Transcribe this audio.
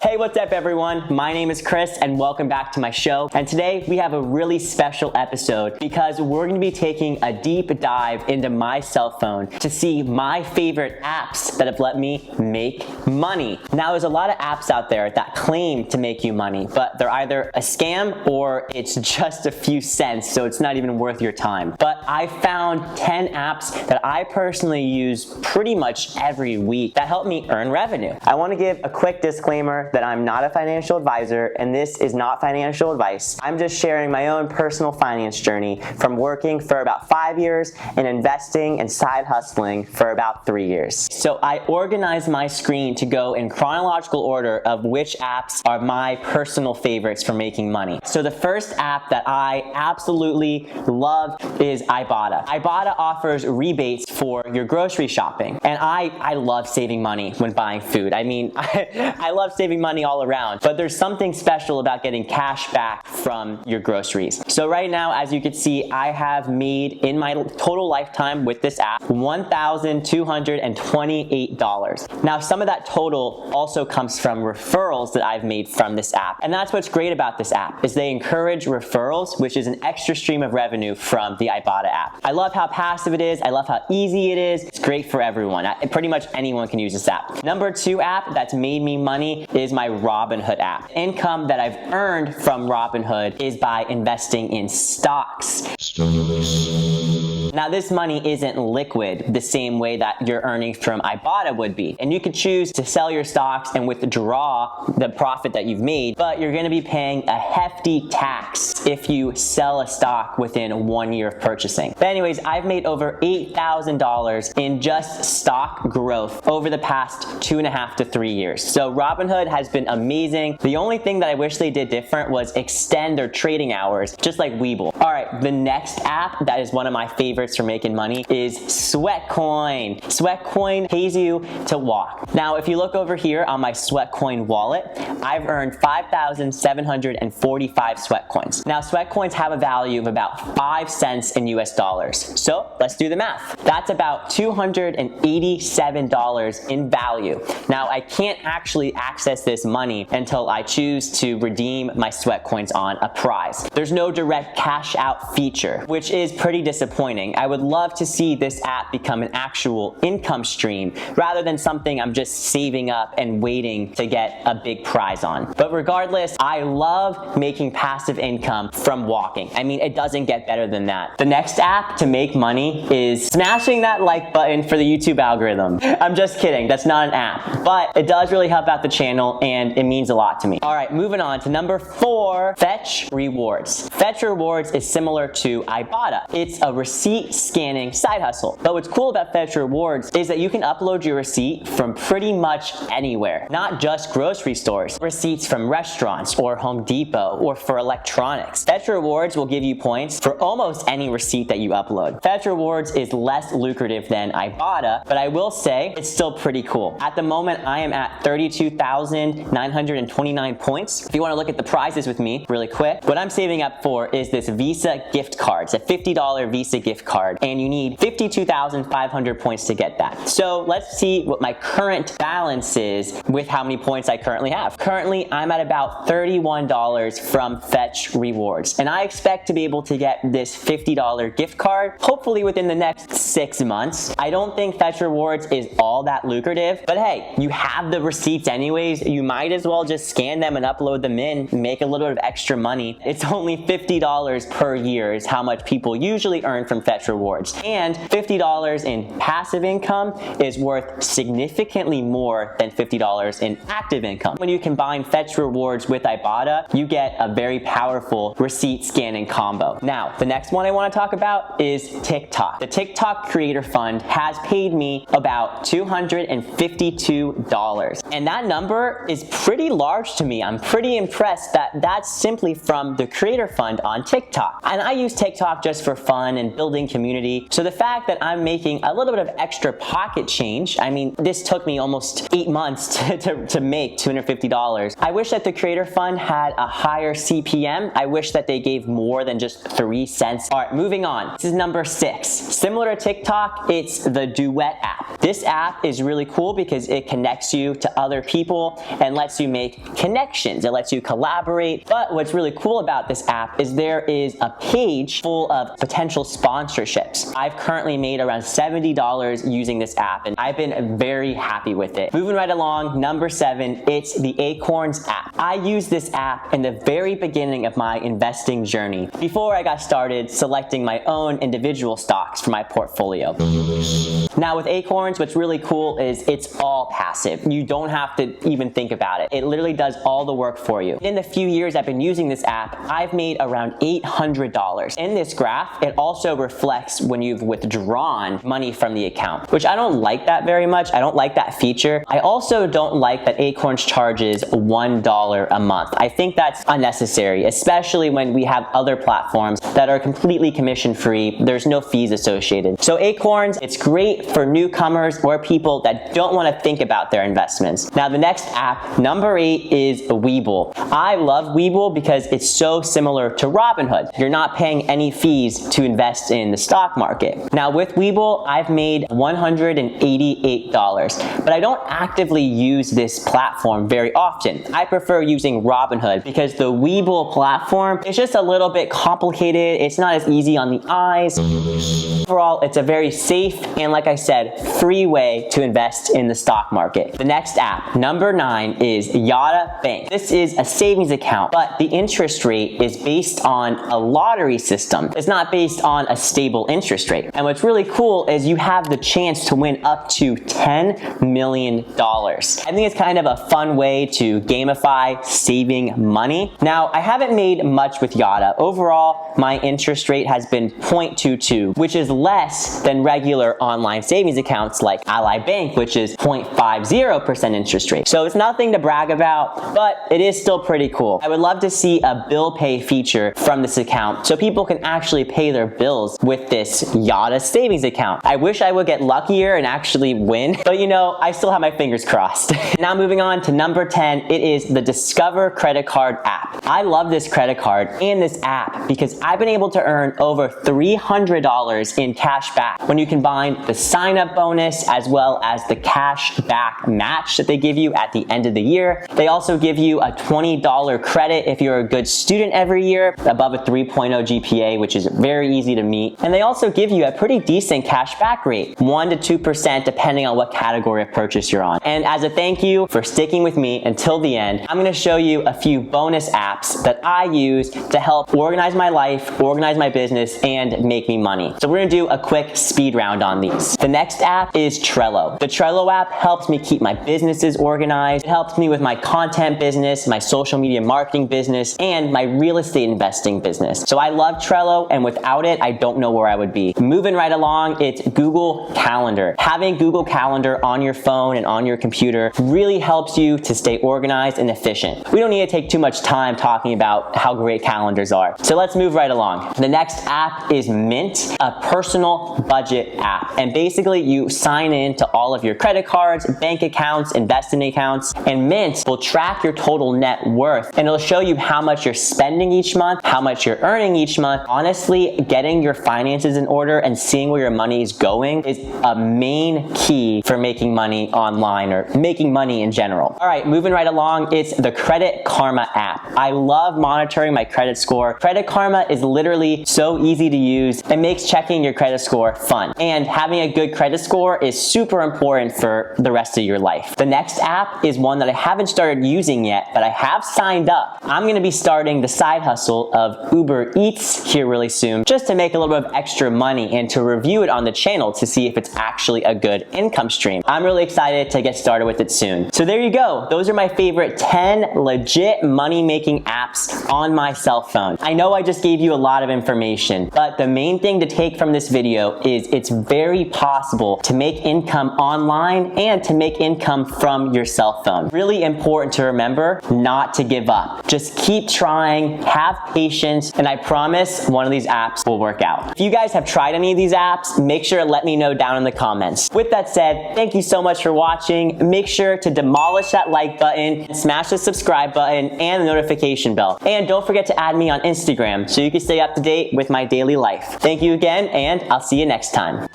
Hey, what's up everyone? My name is Chris and welcome back to my show. And today we have a really special episode because we're going to be taking a deep dive into my cell phone to see my favorite apps that have let me make money. Now, there's a lot of apps out there that claim to make you money, but they're either a scam or it's just a few cents, so it's not even worth your time. But I found 10 apps that I personally use pretty much every week that help me earn revenue. I want to give a quick disclaimer that I'm not a financial advisor and this is not financial advice. I'm just sharing my own personal finance journey from working for about 5 years and investing and side hustling for about 3 years. So I organized my screen to go in chronological order of which apps are my personal favorites for making money. So the first app that I absolutely love is Ibotta. Ibotta offers rebates for your grocery shopping. And I love saving money when buying food. I mean, I love saving money all around, but there's something special about getting cash back from your groceries. So right now, as you can see, I have made in my total lifetime with this app, $1,228. Now, some of that total also comes from referrals that I've made from this app. And that's what's great about this app is they encourage referrals, which is an extra stream of revenue from the Ibotta app. I love how passive it is. I love how easy it is. It's great for everyone. Pretty much anyone can use this app. Number 2 app that's made me money is my Robinhood app. Income that I've earned from Robinhood is by investing in stocks. Now, this money isn't liquid the same way that your earnings from Ibotta would be. And you could choose to sell your stocks and withdraw the profit that you've made, but you're going to be paying a hefty tax if you sell a stock within 1 year of purchasing. But anyways, I've made over $8,000 in just stock growth over the past 2.5 to 3 years. So Robinhood has been amazing. The only thing that I wish they did different was extend their trading hours, just like Webull. All right, the next app that is one of my favorites for making money is Sweatcoin. Sweatcoin pays you to walk. Now, if you look over here on my Sweatcoin wallet, I've earned 5,745 Sweatcoins. Now, Sweatcoins have a value of about 5 cents in US dollars. So let's do the math. That's about $287 in value. Now, I can't actually access this money until I choose to redeem my Sweatcoins on a prize. There's no direct cash out feature, which is pretty disappointing. I would love to see this app become an actual income stream rather than something I'm just saving up and waiting to get a big prize on. But regardless, I love making passive income from walking. I mean, it doesn't get better than that. The next app to make money is smashing that like button for the YouTube algorithm. I'm just kidding. That's not an app, but it does really help out the channel and it means a lot to me. All right, moving on to number 4, Fetch Rewards. Fetch Rewards is similar to Ibotta. It's a receipt scanning side hustle. But what's cool about Fetch Rewards is that you can upload your receipt from pretty much anywhere, not just grocery stores. Receipts from restaurants or Home Depot or for electronics. Fetch Rewards will give you points for almost any receipt that you upload. Fetch Rewards is less lucrative than Ibotta, but I will say it's still pretty cool. At the moment, I am at 32,929 points. If you want to look at the prizes with me really quick, what I'm saving up for is this Visa gift card. It's a $50 Visa gift card, and you need 52,500 points to get that. So let's see what my current balance is with how many points I currently have. Currently, I'm at about $31 from Fetch Rewards, and I expect to be able to get this $50 gift card hopefully within the next 6 months. I don't think Fetch Rewards is all that lucrative, but hey, you have the receipts anyways. You might as well just scan them and upload them in, make a little bit of extra money. It's only $50 per year is how much people usually earn from Fetch Rewards. And $50 in passive income is worth significantly more than $50 in active income. When you combine Fetch Rewards with Ibotta, you get a very powerful receipt scanning combo. Now, the next one I want to talk about is TikTok. The TikTok Creator Fund has paid me about $252. And that number is pretty large to me. I'm pretty impressed that that's simply from the Creator Fund on TikTok. And I use TikTok just for fun and building community. So the fact that I'm making a little bit of extra pocket change, I mean, this took me almost 8 months to make $250. I wish that the Creator Fund had a higher CPM. I wish wish that they gave more than just 3 cents. All right, moving on. This is number 6. Similar to TikTok, it's the Duet app. This app is really cool because it connects you to other people and lets you make connections. It lets you collaborate. But what's really cool about this app is there is a page full of potential sponsorships. I've currently made around $70 using this app, and I've been very happy with it. Moving right along, number 7, it's the Acorns app. I used this app in the very beginning of my investing journey, before I got started selecting my own individual stocks for my portfolio. Now with Acorns, what's really cool is it's all passive. You don't have to even think about it. It literally does all the work for you. In the few years I've been using this app, I've made around $800. In this graph, it also reflects when you've withdrawn money from the account, which I don't like that very much. I don't like that feature. I also don't like that Acorns charges $1 a month. I think that's unnecessary, especially when we have other platforms that are completely commission free. There's no fees associated. So Acorns, it's great for newcomers or people that don't want to think about their investments. Now the next app, number 8, is Webull. I love Webull because it's so similar to Robinhood. You're not paying any fees to invest in the stock market. Now with Webull, I've made $188, but I don't actively use this platform very often. I prefer using Robinhood because the Webull platform is just a little bit complicated. It's not as easy on the eyes. Overall, it's a very safe and, like I said, free way to invest in the stock market. The next app, number 9, is Yotta Bank. This is a savings account, but the interest rate is based on a lottery system. It's not based on a stable interest rate. And what's really cool is you have the chance to win up to $10 million. I think it's kind of a fun way to gamify saving money. Now, I haven't made much with Yotta. Overall, my interest rate has been 0.22, which is less than regular online savings accounts like Ally Bank, which is 0.50% interest rate. So it's nothing to brag about, but it is still pretty cool. I would love to see a bill pay feature from this account so people can actually pay their bills with this Yotta savings account. I wish I would get luckier and actually win, but you know, I still have my fingers crossed. Now moving on to number 10, it is the Discover credit card app. I love this credit card and this app because I've been able to earn over $300 in cash back when you combine the sign-up bonus as well as the cash back match that they give you at the end of the year. They also give you a $20 credit if you're a good student every year, above a 3.0 GPA, which is very easy to meet. And they also give you a pretty decent cash back rate, 1 to 2% depending on what category of purchase you're on. And as a thank you for sticking with me until the end, I'm gonna show you a few bonus apps that I use to help organize my life, organize my business, and make me money. So we're gonna do a quick speed round on these. The next app is Trello. The Trello app helps me keep my businesses organized. It helps me with my content business, my social media marketing business, and my real estate investing business. So I love Trello, and without it, I don't know where I would be. Moving right along, it's Google Calendar. Having Google Calendar on your phone and on your computer really helps you to stay organized and efficient. We don't need to take too much time talking about how great calendars are. So let's move right along. The next app is Mint, a personal budget app. And basically you sign in to all of your credit cards, bank accounts, investing accounts, and Mint will track your total net worth, and it'll show you how much you're spending each month, how much you're earning each month. Honestly, getting your finances in order and seeing where your money is going is a main key for making money online or making money in general. All right, moving right along, it's the Credit Karma app. I love monitoring my credit score. Credit Karma is literally so easy to use. It makes checking your credit score fun. And having a good credit score is super important for the rest of your life. The next app is one that I haven't started using yet, but I have signed up. I'm gonna be starting the side hustle of Uber Eats here really soon, just to make a little bit of extra money and to review it on the channel to see if it's actually a good income stream. I'm really excited to get started with it soon. So there you go. Those are my favorite 10 legit money-making apps on my cell phone. I know I just gave you a lot of information, but the main thing to take from this video is it's very possible to make income online and to make income from your cell phone. Really important to remember not to give up. Just keep trying, have patience, and I promise one of these apps will work out. If you guys have tried any of these apps, make sure to let me know down in the comments. With that said, thank you so much for watching. Make sure to demolish that like button, smash the subscribe button, and the notification bell. And don't forget forget to add me on Instagram so you can stay up to date with my daily life. Thank you again, and I'll see you next time.